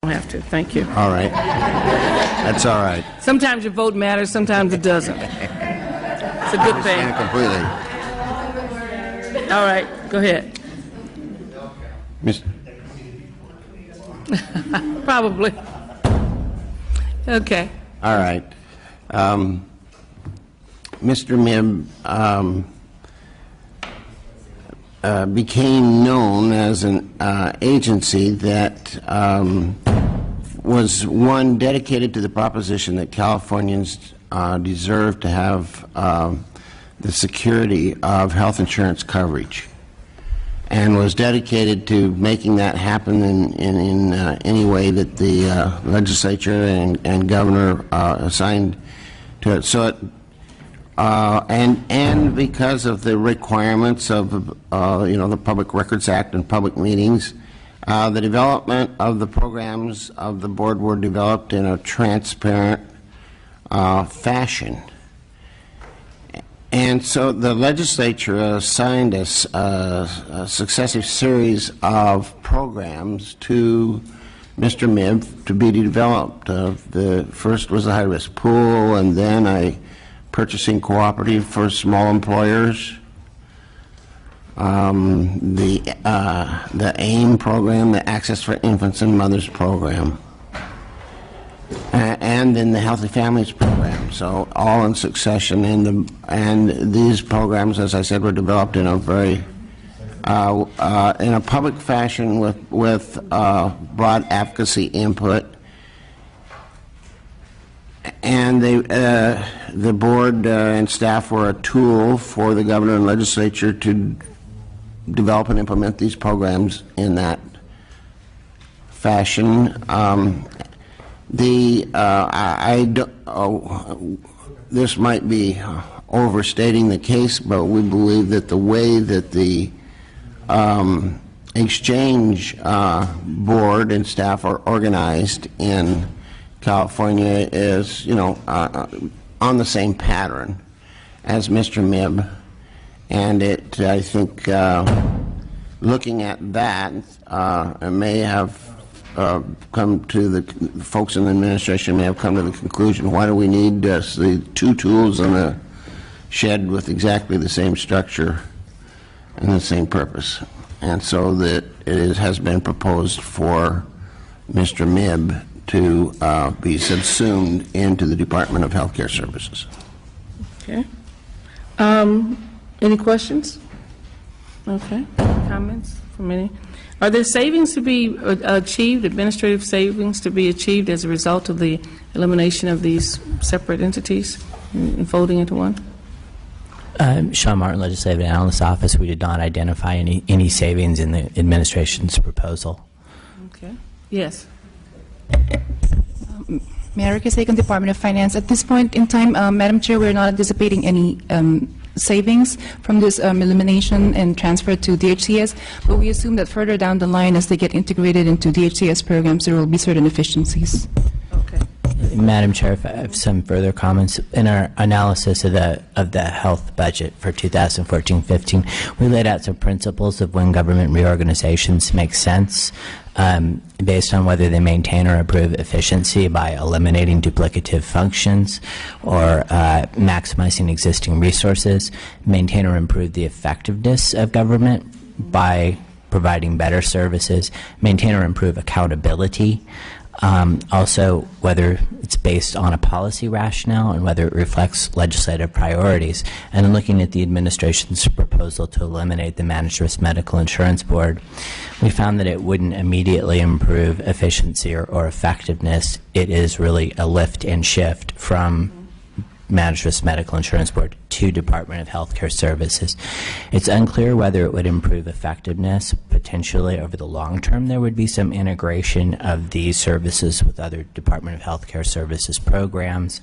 don't have to. Thank you. All right. That's all right. Sometimes your vote matters, sometimes it doesn't. It's a good thing. Completely. All right, go ahead. Probably. Okay. All right. Mr. Mibb became known as an agency that was one dedicated to the proposition that Californians deserve to have the security of health insurance coverage, and was dedicated to making that happen in any way that the legislature and governor assigned to it. So it, and because of the requirements of the Public Records Act and public meetings, the development of the programs of the board were developed in a transparent fashion. And so the legislature assigned us a successive series of programs to Mr. Mibb to be developed. The first was the high-risk pool, and then a purchasing cooperative for small employers. The AIM program, the Access for Infants and Mothers program, and then the Healthy Families program. So all in succession, and these programs, as I said, were developed in a very in a public fashion with broad advocacy input. And the board and staff were a tool for the governor and legislature to develop and implement these programs in that fashion. This might be overstating the case, but we believe that the way that the exchange board and staff are organized in California is, on the same pattern as Mr. Mibb, and I think, looking at that, it may have come to the folks in the administration may have come to the conclusion: why do we need the two tools in a shed with exactly the same structure and the same purpose? And so that it has been proposed for Mr. Mibb to be subsumed into the Department of Healthcare Services. Okay. Any questions? Okay. Comments from any? Are there savings to be achieved, administrative savings to be achieved as a result of the elimination of these separate entities and folding into one? Sean Martin, Legislative Analyst's Office. We did not identify any savings in the administration's proposal. Okay. Yes. Mayor Kasagan, Department of Finance. At this point in time, Madam Chair, we're not anticipating any savings from this elimination and transfer to DHCS, but we assume that further down the line, as they get integrated into DHCS programs, there will be certain efficiencies. Okay. Madam Chair, if I have some further comments. In our analysis of the health budget for 2014-15, we laid out some principles of when government reorganizations make sense, based on whether they maintain or improve efficiency by eliminating duplicative functions or maximizing existing resources, maintain or improve the effectiveness of government by providing better services, maintain or improve accountability, also whether it's based on a policy rationale and whether it reflects legislative priorities. And in looking at the administration's proposal to eliminate the Managed Risk Medical Insurance Board, we found that it wouldn't immediately improve efficiency or effectiveness. It is really a lift and shift from Managed Risk Medical Insurance Board to Department of Healthcare Services. It's unclear whether it would improve effectiveness. Potentially over the long term there would be some integration of these services with other Department of Healthcare Services programs.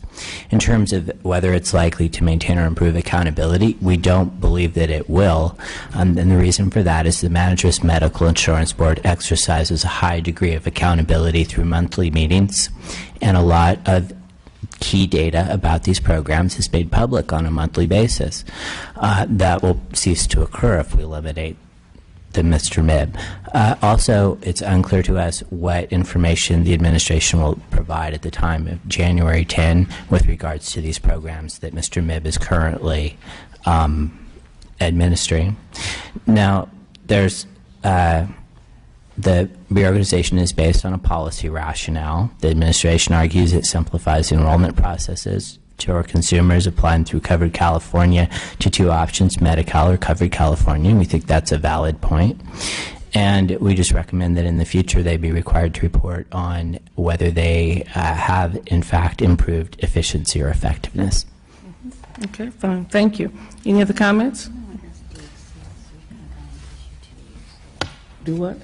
In terms of whether it's likely to maintain or improve accountability, we don't believe that it will, and the reason for that is the Managed Risk Medical Insurance Board exercises a high degree of accountability through monthly meetings, and a lot of key data about these programs is made public on a monthly basis. That will cease to occur if we eliminate Mr. Mibb. Also, it's unclear to us what information the administration will provide at the time of January 10 with regards to these programs that Mr. Mibb is currently administering. Now, there's the reorganization is based on a policy rationale. The administration argues it simplifies enrollment processes to our consumers applying through Covered California to two options, Medi-Cal or Covered California, and we think that's a valid point. And we just recommend that in the future they be required to report on whether they have, in fact, improved efficiency or effectiveness. Okay, fine. Thank you. Any other comments? Do what?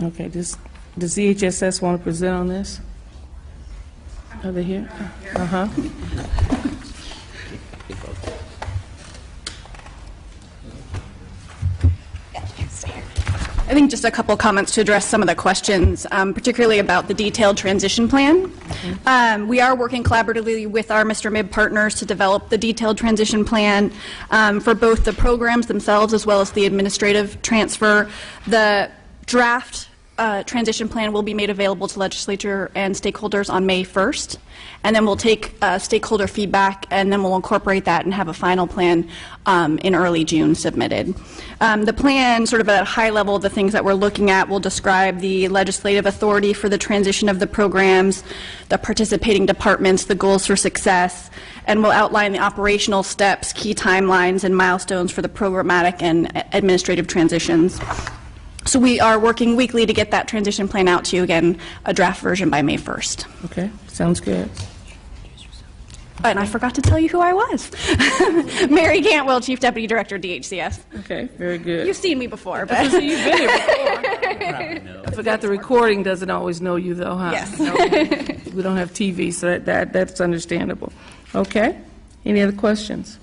Okay, does DHSS want to present on this? Are they here? Uh-huh. I think just a couple comments to address some of the questions, particularly about the detailed transition plan. We are working collaboratively with our Mr. Mibb partners to develop the detailed transition plan for both the programs themselves as well as the administrative transfer. The draft transition plan will be made available to legislature and stakeholders on May 1st, and then we'll take stakeholder feedback, and then we'll incorporate that and have a final plan in early June submitted. The plan, sort of at a high level, the things that we're looking at will describe the legislative authority for the transition of the programs, the participating departments, the goals for success, and we'll outline the operational steps, key timelines, and milestones for the programmatic and administrative transitions. So we are working weekly to get that transition plan out to you, again, a draft version by May 1st. Okay, sounds good. And I forgot to tell you who I was. Mary Cantwell, Chief Deputy Director, DHCS. Okay, very good. You've seen me before. I But see you've been here before. I forgot the recording doesn't always know you, though, huh? Yes. Okay. We don't have TV, so that's understandable. Okay. Any other questions?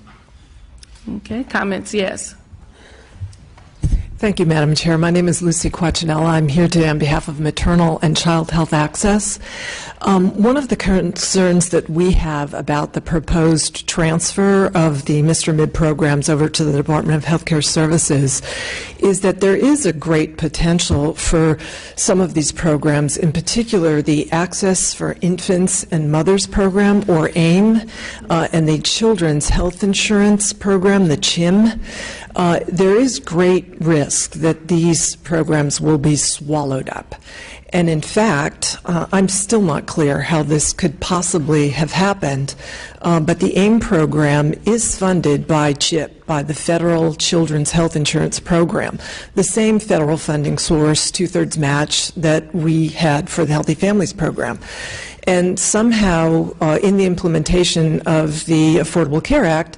Okay, comments? Yes. Thank you, Madam Chair. My name is Lucy Quachinella. I'm here today on behalf of Maternal and Child Health Access. One of the concerns that we have about the proposed transfer of the Mr. Mibb programs over to the Department of Healthcare Services is that there is a great potential for some of these programs, in particular the Access for Infants and Mothers program, or AIM, and the Children's Health Insurance program, the CHIM. There is great risk that these programs will be swallowed up. And in fact, I'm still not clear how this could possibly have happened, but the AIM program is funded by CHIP, by the Federal Children's Health Insurance Program, the same federal funding source, 2/3 match, that we had for the Healthy Families Program. And somehow, in the implementation of the Affordable Care Act,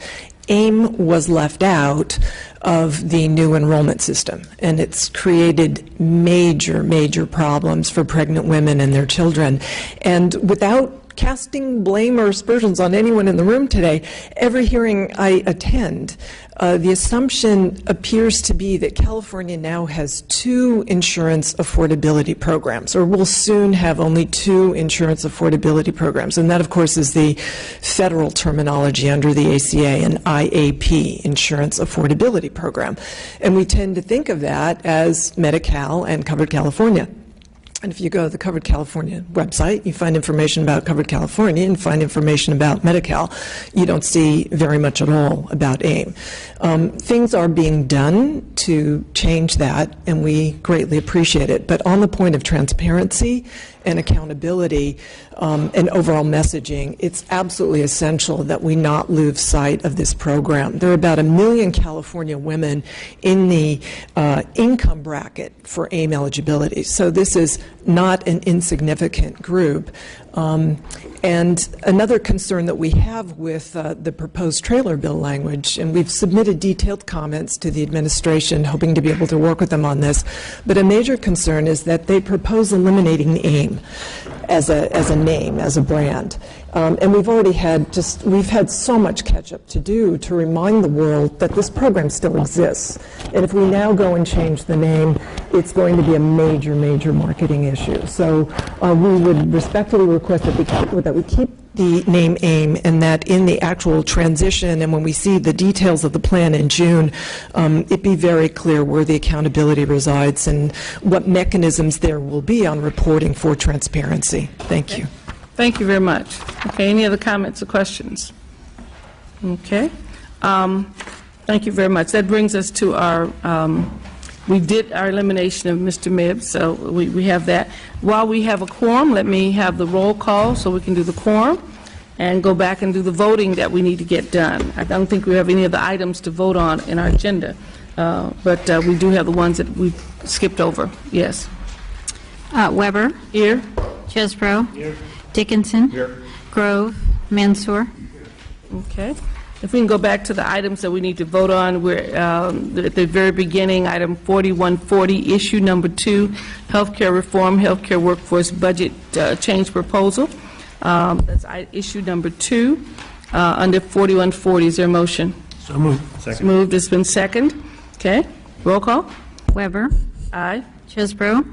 AIM was left out of the new enrollment system, and it's created major problems for pregnant women and their children. And without casting blame or aspersions on anyone in the room today, every hearing I attend, the assumption appears to be that California now has 2 insurance affordability programs, or will soon have only 2 insurance affordability programs. And that, of course, is the federal terminology under the ACA, an IAP, Insurance Affordability Program. And we tend to think of that as Medi-Cal and Covered California. And if you go to the Covered California website, you find information about Covered California and find information about Medi-Cal. You don't see very much at all about AIM. Things are being done to change that, and we greatly appreciate it. But on the point of transparency and accountability and overall messaging, it's absolutely essential that we not lose sight of this program. There are about 1 million California women in the income bracket for AIM eligibility. So this is not an insignificant group. And another concern that we have with the proposed trailer bill language, and we've submitted detailed comments to the administration, hoping to be able to work with them on this, but a major concern is that they propose eliminating the AIM as a name, as a brand. And we've already we've had so much catch up to do to remind the world that this program still exists. And if we now go and change the name, it's going to be a major marketing issue. So we would respectfully request that we keep the name AIM, and that in the actual transition, and when we see the details of the plan in June, it be very clear where the accountability resides and what mechanisms there will be on reporting for transparency. Thank you. Thank you very much. Okay, any other comments or questions? Okay. Thank you very much. That brings us to our, we did our elimination of Mr. Mibb, so we have that. While we have a quorum, let me have the roll call so we can do the quorum and go back and do the voting that we need to get done. I don't think we have any of the items to vote on in our agenda, but we do have the ones that we skipped over. Yes. Weber. Here. Chesbro. Here. Dickinson. Here. Grove. Mansour. Okay. If we can go back to the items that we need to vote on, we're at the very beginning, item 4140, issue number 2, healthcare reform, healthcare workforce budget change proposal. That's issue number 2 under 4140. Is there a motion? So moved. Second. It's moved. It's been second. Okay. Roll call. Weber. Aye. Chesbro.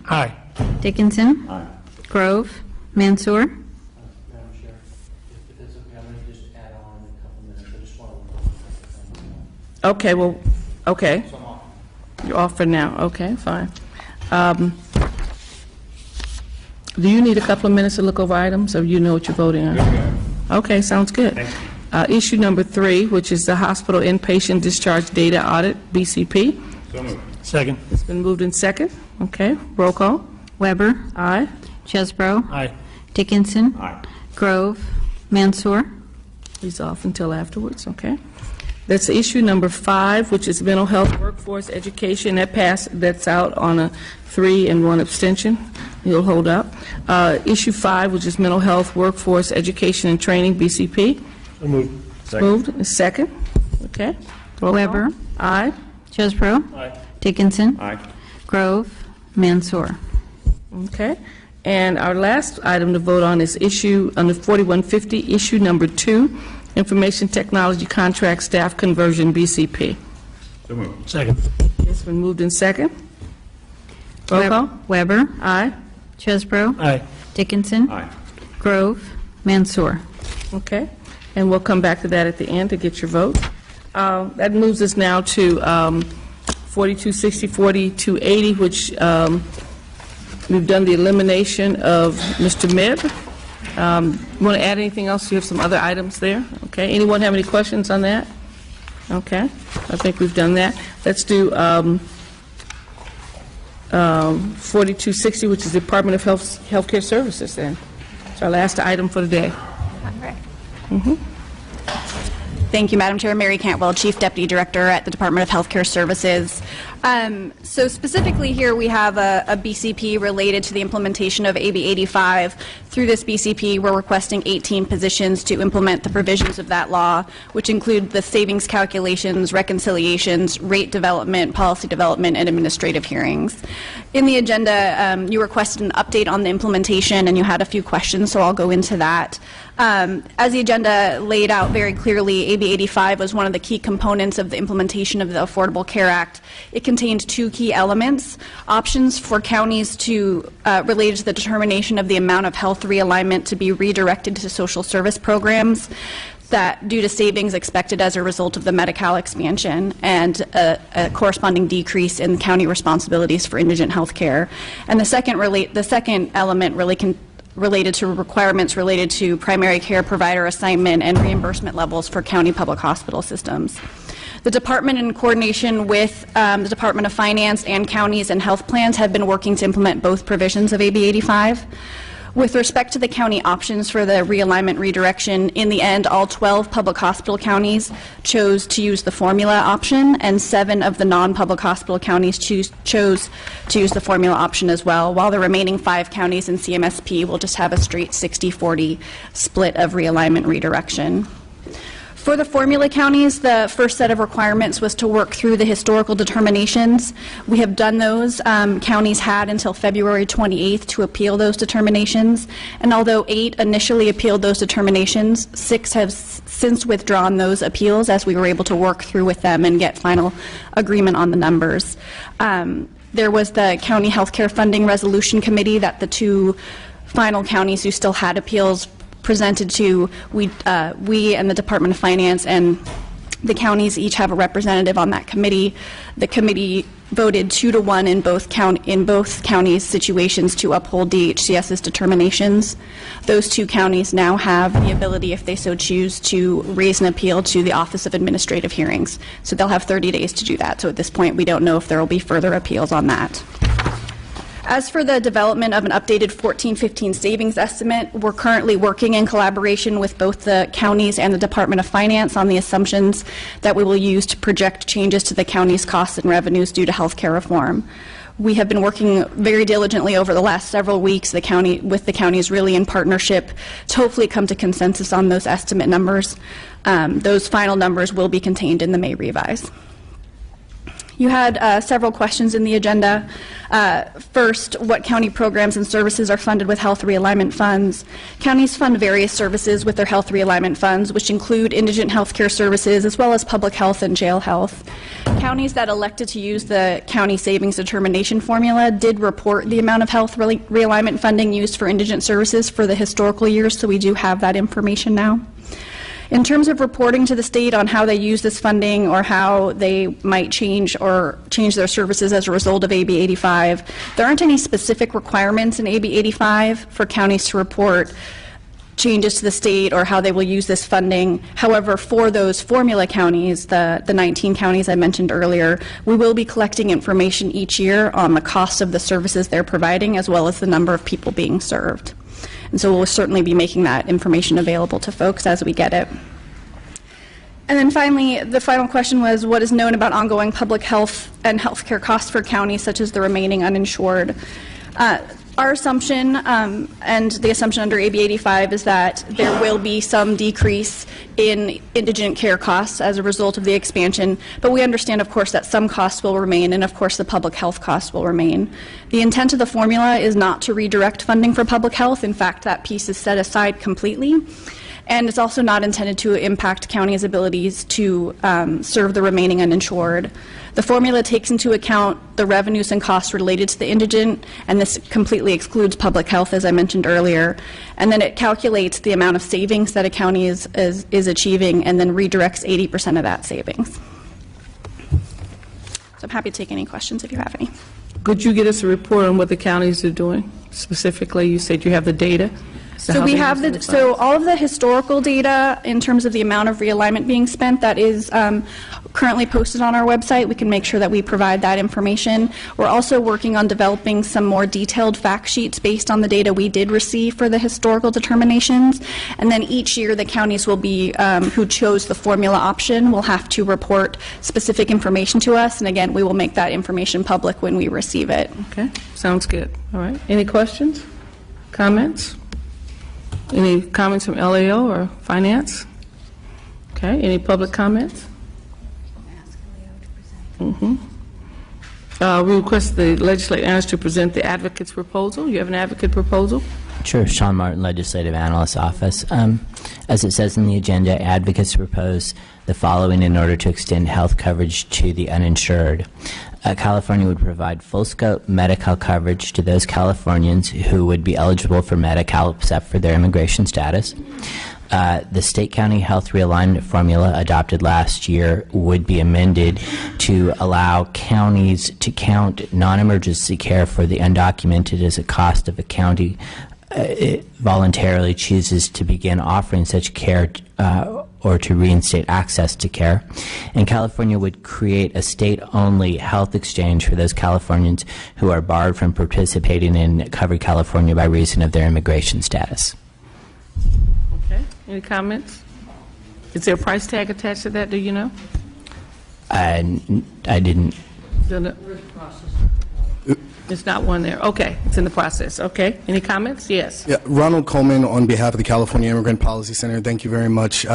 Aye. Dickinson. Aye. Grove. Mansour. Madam Chair, if it's okay, I'm going to just add on a couple minutes. I just want to... Okay. Well, okay. You're off for now. Okay, fine. Do you need a couple of minutes to look over items, or you know what you're voting on? Okay, sounds good. Issue number 3, which is the hospital inpatient discharge data audit, BCP. So moved. Second. It's been moved in second. Okay, roll call. Weber. Aye. Chesbro. Aye. Dickinson. Aye. Grove. Mansour. He's off until afterwards, okay. That's issue number 5, which is mental health workforce education. That passed, that's out on a 3 and 1 abstention. You'll hold up. Issue 5, which is mental health workforce education and training, BCP. So moved. Second. Moved, second. Okay. Roll call. Weber. Aye. Chesbro. Aye. Dickinson. Aye. Grove. Mansour. Okay. And our last item to vote on is issue under 4150, issue number 2, information technology contract staff conversion, BCP. So moved. Second. It's been moved in second. Roll call. Weber. Aye. Chesbro. Aye. Dickinson. Aye. Grove. Mansour. Okay. And we'll come back to that at the end to get your vote. That moves us now to 4260, 4280, which we've done the elimination of Mr. Mibb. You want to add anything else? You have some other items there? Okay. Anyone have any questions on that? Okay. I think we've done that. Let's do 4260, which is Department of Healthcare Services then. It's our last item for the day. All right. Thank you, Madam Chair. Mary Cantwell, Chief Deputy Director at the Department of Healthcare Services. So specifically here we have a BCP related to the implementation of AB 85. Through this BCP, we're requesting 18 positions to implement the provisions of that law, which include the savings calculations, reconciliations, rate development, policy development, and administrative hearings. In the agenda, you requested an update on the implementation, and you had a few questions, so I'll go into that. As the agenda laid out very clearly, AB 85 was one of the key components of the implementation of the Affordable Care Act. It contained 2 key elements: options for counties to related to the determination of the amount of health realignment to be redirected to social service programs that due to savings expected as a result of the Medi-Cal expansion, and a corresponding decrease in county responsibilities for indigent health care. And the second element related to requirements related to primary care provider assignment and reimbursement levels for county public hospital systems. The department, in coordination with the Department of Finance and counties and health plans, have been working to implement both provisions of AB 85. With respect to the county options for the realignment redirection, in the end, all 12 public hospital counties chose to use the formula option, and 7 of the non-public hospital counties chose to use the formula option as well, while the remaining 5 counties in CMSP will just have a straight 60-40 split of realignment redirection. For the formula counties, the first set of requirements was to work through the historical determinations. We have done those. Counties had until February 28th to appeal those determinations, and although 8 initially appealed those determinations, 6 have since withdrawn those appeals as we were able to work through with them and get final agreement on the numbers. There was the County Healthcare Funding Resolution Committee that the 2 final counties who still had appeals presented to. We and the Department of Finance and the counties each have a representative on that committee. The committee voted 2-1 in both counties' situations to uphold DHCS's determinations. Those two counties now have the ability, if they so choose, to raise an appeal to the Office of Administrative Hearings. So they'll have 30 days to do that. So at this point, we don't know if there will be further appeals on that. As for the development of an updated 14-15 savings estimate, we're currently working in collaboration with both the counties and the Department of Finance on the assumptions that we will use to project changes to the county's costs and revenues due to health care reform. We have been working very diligently over the last several weeks with the counties really in partnership to hopefully come to consensus on those estimate numbers. Those final numbers will be contained in the May revise. You had several questions in the agenda. First, what county programs and services are funded with health realignment funds? Counties fund various services with their health realignment funds, which include indigent health care services as well as public health and jail health. Counties that elected to use the county savings determination formula did report the amount of health realignment funding used for indigent services for the historical years, so we do have that information now. In terms of reporting to the state on how they use this funding or how they might change their services as a result of AB 85, there aren't any specific requirements in AB 85 for counties to report changes to the state or how they will use this funding. However, for those formula counties, the 19 counties I mentioned earlier, we will be collecting information each year on the cost of the services they're providing as well as the number of people being served. And so we'll certainly be making that information available to folks as we get it. And then finally, the final question was, what is known about ongoing public health and healthcare costs for counties, such as the remaining uninsured? Our assumption, and the assumption under AB 85, is that there will be some decrease in indigent care costs as a result of the expansion, but we understand, of course, that some costs will remain, and of course the public health costs will remain. The intent of the formula is not to redirect funding for public health. In fact, that piece is set aside completely. And it's also not intended to impact counties' abilities to serve the remaining uninsured. The formula takes into account the revenues and costs related to the indigent, and this completely excludes public health, as I mentioned earlier. And then it calculates the amount of savings that a county is achieving and then redirects 80% of that savings. So I'm happy to take any questions if you have any. Could you get us a report on what the counties are doing specifically? You said you have the data. So we have all of the historical data in terms of the amount of realignment being spent that is currently posted on our website. We can make sure that we provide that information. We're also working on developing some more detailed fact sheets based on the data we did receive for the historical determinations. And then each year the counties will be, who chose the formula option, will have to report specific information to us. And again, we will make that information public when we receive it. Okay, sounds good. All right. Any questions? Comments? Any comments from LAO or Finance? Okay, any public comments? We request the legislative analyst to present the advocate's proposal. You have an advocate proposal? Sure, Sean Martin, Legislative Analyst's Office. As it says in the agenda, advocates propose the following in order to extend health coverage to the uninsured. California would provide full-scope Medi-Cal coverage to those Californians who would be eligible for Medi-Cal except for their immigration status. The state-county health realignment formula adopted last year would be amended to allow counties to count non-emergency care for the undocumented as a cost of a county it voluntarily chooses to begin offering such care or to reinstate access to care. And California would create a state-only health exchange for those Californians who are barred from participating in Covered California by reason of their immigration status. Okay. Any comments? Is there a price tag attached to that? Do you know? I didn't. It's not one there. Okay, it's in the process. Okay, any comments? Yes. Yeah, Ronald Coleman on behalf of the California Immigrant Policy Center. Thank you very much,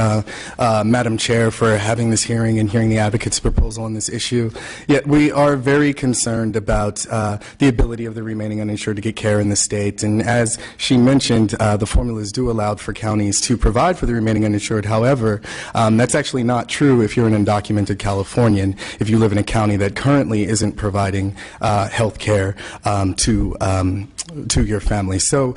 Madam Chair, for having this hearing and hearing the advocate's proposal on this issue. Yet we are very concerned about the ability of the remaining uninsured to get care in the state. And as she mentioned, the formulas do allow for counties to provide for the remaining uninsured. However, that's actually not true if you're an undocumented Californian, if you live in a county that currently isn't providing health care. to your family. So,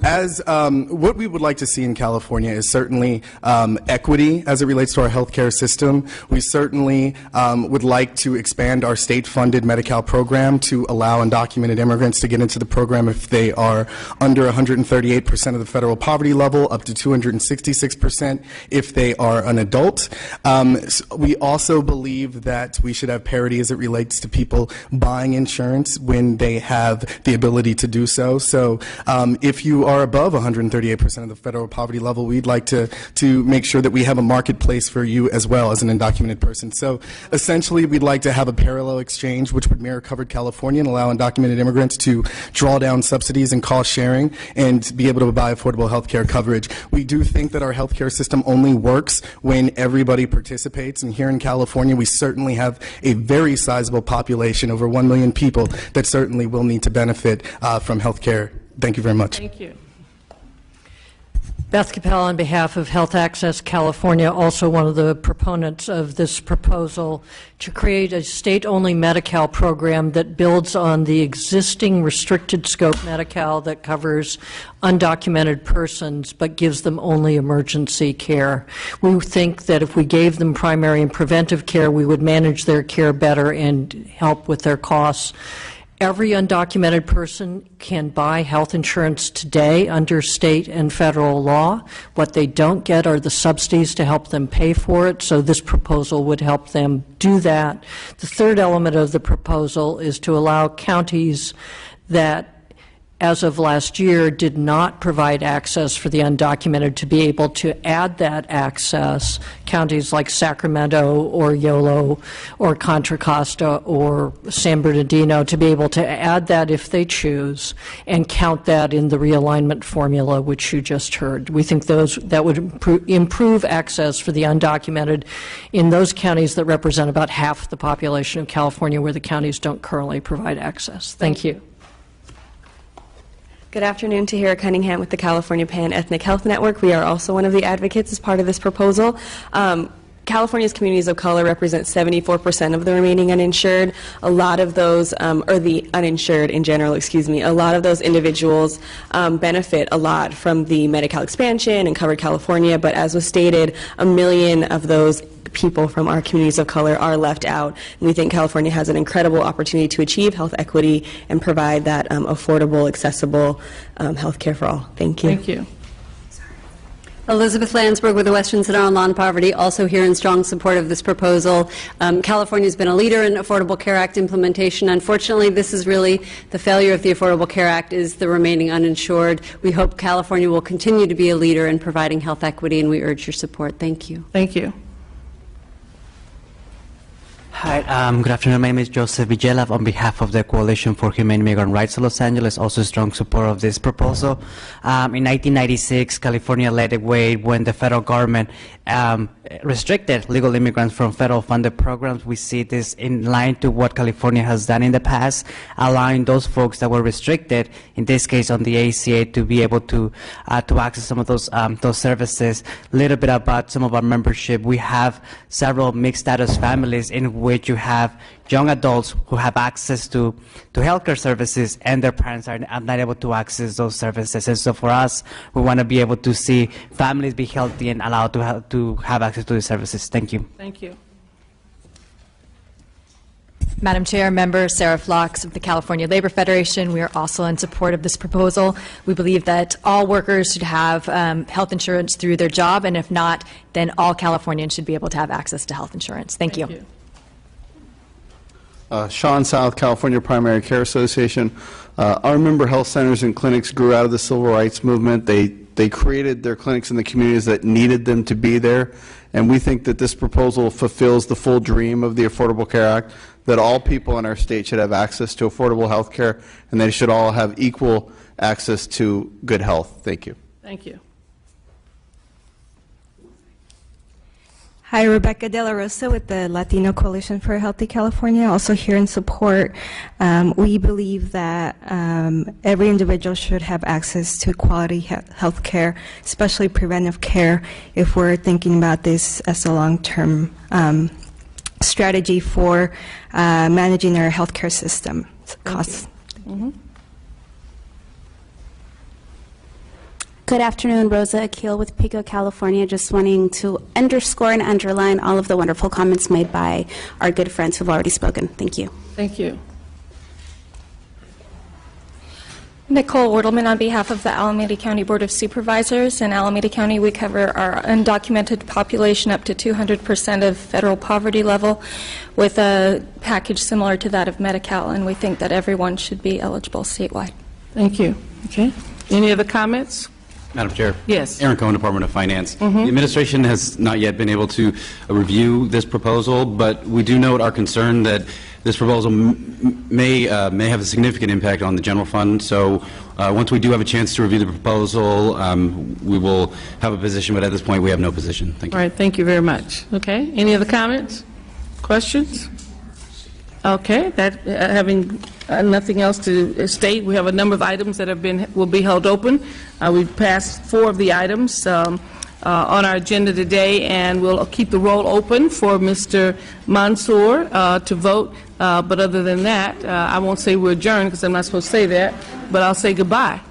as what we would like to see in California is certainly equity as it relates to our healthcare system. We certainly would like to expand our state-funded Medi-Cal program to allow undocumented immigrants to get into the program if they are under 138% of the federal poverty level, up to 266% if they are an adult. We also believe that we should have parity as it relates to people buying insurance when they have the ability to do so. So if you are above 138% of the federal poverty level, we'd like to make sure that we have a marketplace for you as well as an undocumented person. So essentially, we'd like to have a parallel exchange which would mirror covered California and allow undocumented immigrants to draw down subsidies and cost sharing and be able to buy affordable health care coverage. We do think that our health care system only works when everybody participates, and here in California we certainly have a very sizable population, over 1 million people, that certainly will need to benefit from health care. Thank you very much. Thank you. Beth Capel on behalf of Health Access California, also one of the proponents of this proposal to create a state-only Medi-Cal program that builds on the existing restricted scope Medi-Cal that covers undocumented persons but gives them only emergency care. We think that if we gave them primary and preventive care, we would manage their care better and help with their costs. Every undocumented person can buy health insurance today under state and federal law. What they don't get are the subsidies to help them pay for it, so this proposal would help them do that. The third element of the proposal is to allow counties that, as of last year, did not provide access for the undocumented to be able to add that access, counties like Sacramento or Yolo or Contra Costa or San Bernardino, to be able to add that if they choose and count that in the realignment formula which you just heard. We think that would improve access for the undocumented in those counties that represent about half the population of California, where the counties don't currently provide access. Thank you. Good afternoon, Tahira Cunningham with the California Pan-Ethnic Health Network. We are also one of the advocates as part of this proposal. California's communities of color represent 74% of the remaining uninsured. A lot of those, or the uninsured in general, excuse me, a lot of those individuals benefit a lot from the Medi-Cal expansion and Covered California, but as was stated, 1 million of those people from our communities of color are left out. And we think California has an incredible opportunity to achieve health equity and provide that affordable, accessible health care for all. Thank you. Thank you. Elizabeth Landsberg with the Western Center on Law and Poverty, also here in strong support of this proposal. California has been a leader in Affordable Care Act implementation. Unfortunately, this is really the failure of the Affordable Care Act is the remaining uninsured. We hope California will continue to be a leader in providing health equity, and we urge your support. Thank you. Thank you. Hi, good afternoon. My name is Joseph Vigelav on behalf of the Coalition for Humane Immigrant Rights of Los Angeles, also strong support of this proposal. In 1996, California led the way when the federal government restricted legal immigrants from federal funded programs. We see this in line to what California has done in the past, allowing those folks that were restricted, in this case on the ACA, to be able to access some of those services. A little bit about some of our membership. We have several mixed status families in which you have young adults who have access to healthcare services and their parents are not able to access those services. And so for us, we want to be able to see families be healthy and allowed to have access to these services. Thank you. Thank you. Madam Chair, member Sarah Flocks of the California Labor Federation. We are also in support of this proposal. We believe that all workers should have health insurance through their job, and if not, then all Californians should be able to have access to health insurance. Thank you. Sean South, California Primary Care Association. Our member health centers and clinics grew out of the civil rights movement. They created their clinics in the communities that needed them to be there, and we think that this proposal fulfills the full dream of the Affordable Care Act, that all people in our state should have access to affordable health care, and they should all have equal access to good health. Thank you. Thank you. Hi, Rebecca De La Rosa with the Latino Coalition for a Healthy California, also here in support. We believe that every individual should have access to quality health care, especially preventive care, if we're thinking about this as a long-term strategy for managing our healthcare system costs. Good afternoon, Rosa Akil with Pico, California. Just wanting to underscore and underline all of the wonderful comments made by our good friends who've already spoken. Thank you. Thank you. Nicole Ortelman on behalf of the Alameda County Board of Supervisors. In Alameda County, we cover our undocumented population up to 200% of federal poverty level with a package similar to that of Medi-Cal, and we think that everyone should be eligible statewide. Thank you. Okay. Any other comments? Madam Chair. Yes. Aaron Cohen, Department of Finance. The administration has not yet been able to review this proposal, but we do note our concern that this proposal may have a significant impact on the general fund. So once we do have a chance to review the proposal, we will have a position, but at this point we have no position. Thank you. All right. Thank you very much. Okay. Any other comments? Questions? Okay. That having nothing else to state, we have a number of items that will be held open. We've passed 4 of the items on our agenda today, and we'll keep the roll open for Mr. Mansour to vote. But other than that, I won't say we're adjourned because I'm not supposed to say that, but I'll say goodbye.